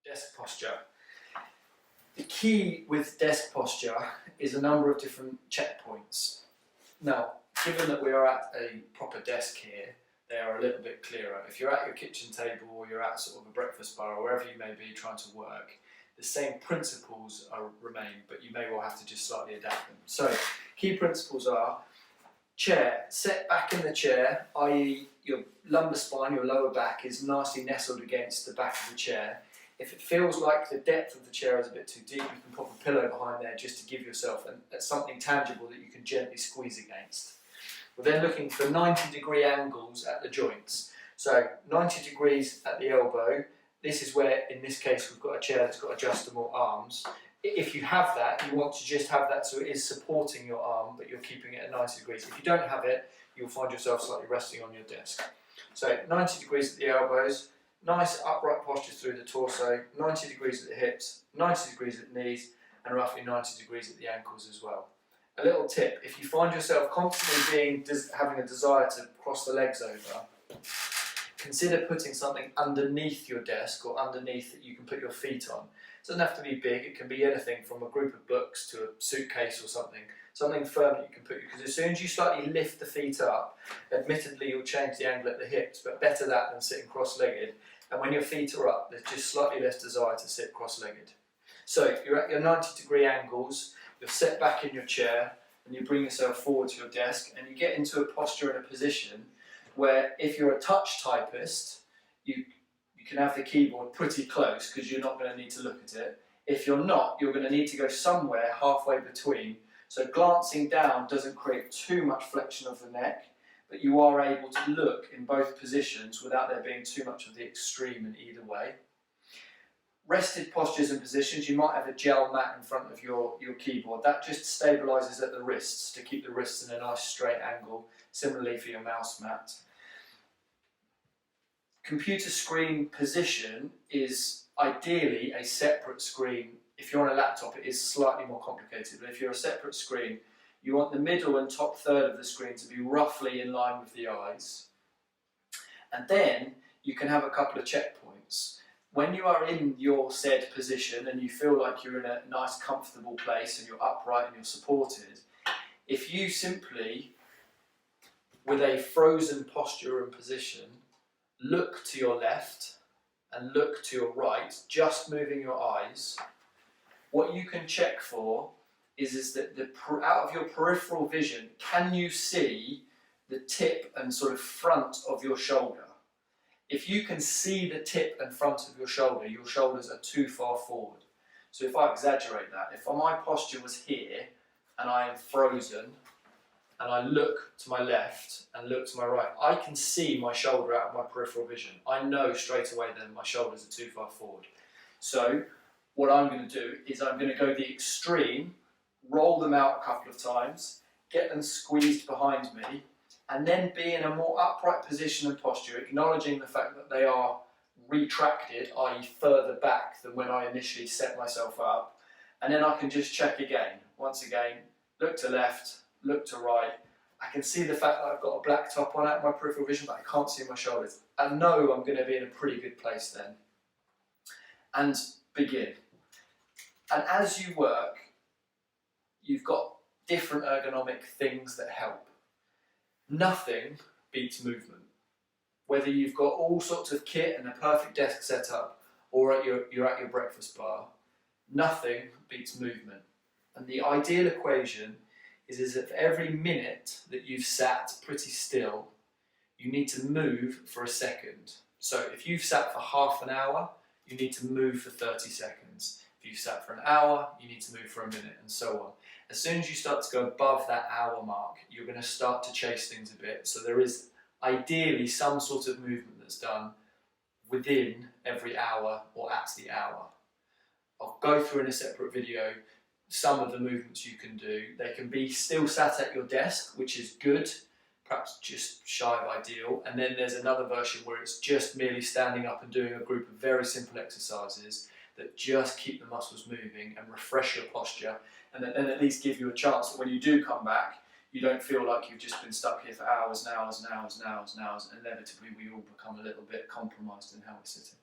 Desk posture. The key with desk posture is a number of different checkpoints. Now, given that we are at a proper desk here, they are a little bit clearer. If you're at your kitchen table or you're at sort of a breakfast bar or wherever you may be trying to work, the same principles remain, but you may well have to just slightly adapt them. So, key principles are chair, set back in the chair, i.e. your lumbar spine, your lower back is nicely nestled against the back of the chair. If it feels like the depth of the chair is a bit too deep, you can pop a pillow behind there just to give yourself something tangible that you can gently squeeze against. We're then looking for 90-degree angles at the joints. So 90 degrees at the elbow. This is where, in this case, we've got a chair that's got adjustable arms. If you have that, you want to just have that so it is supporting your arm, but you're keeping it at 90 degrees. If you don't have it, you'll find yourself slightly resting on your desk. So 90 degrees at the elbows, nice upright posture through the torso, 90 degrees at the hips, 90 degrees at the knees, and roughly 90 degrees at the ankles as well. A little tip, if you find yourself constantly having a desire to cross the legs over, consider putting something underneath your desk or underneath that you can put your feet on. It doesn't have to be big, it can be anything from a group of books to a suitcase or something firm that you can put, because as soon as you slightly lift the feet up, admittedly you'll change the angle at the hips, but better that than sitting cross-legged. And when your feet are up, there's just slightly less desire to sit cross-legged. So you're at your 90-degree angles, you're set back in your chair, and you bring yourself forward to your desk, and you get into a posture and a position where if you're a touch typist, you can have the keyboard pretty close because you're not going to need to look at it. If you're not, you're going to need to go somewhere halfway between. So glancing down doesn't create too much flexion of the neck, but you are able to look in both positions without there being too much of the extreme in either way. Rested postures and positions, you might have a gel mat in front of your keyboard. That just stabilises at the wrists to keep the wrists in a nice straight angle. Similarly for your mouse mat. Computer screen position is ideally a separate screen. If you're on a laptop, it is slightly more complicated, but if you're a separate screen, you want the middle and top third of the screen to be roughly in line with the eyes. And then you can have a couple of checkpoints. When you are in your said position and you feel like you're in a nice comfortable place and you're upright and you're supported, if you simply, with a frozen posture and position, look to your left and look to your right, just moving your eyes, what you can check for is that out of your peripheral vision, can you see the tip and sort of front of your shoulder? If you can see the tip and front of your shoulders are too far forward. So if I exaggerate that, if my posture was here and I am frozen and I look to my left and look to my right, I can see my shoulder out of my peripheral vision. I know straight away then my shoulders are too far forward. So what I'm going to do is I'm going to go the extreme, roll them out a couple of times, get them squeezed behind me, and then be in a more upright position and posture, acknowledging the fact that they are retracted, i.e. further back than when I initially set myself up, and then I can just check again. Once again, look to left, look to right. I can see the fact that I've got a black top on out of my peripheral vision, but I can't see my shoulders. I know I'm going to be in a pretty good place then. And begin. And as you work, you've got different ergonomic things that help. Nothing beats movement. Whether you've got all sorts of kit and a perfect desk setup or you're at your breakfast bar, nothing beats movement. And the ideal equation is that for every minute that you've sat pretty still, you need to move for a second. So if you've sat for half an hour, you need to move for 30 seconds. If you've sat for an hour, you need to move for a minute, and so on. As soon as you start to go above that hour mark, you're going to start to chase things a bit. So there is ideally some sort of movement that's done within every hour or at the hour. I'll go through in a separate video some of the movements you can do. They can be still sat at your desk, which is good, perhaps just shy of ideal. And then there's another version where it's just merely standing up and doing a group of very simple exercises that just keep the muscles moving and refresh your posture, and then at least give you a chance that when you do come back, you don't feel like you've just been stuck here for hours and hours and hours and hours and hours, and hours. Inevitably we all become a little bit compromised in how we're sitting.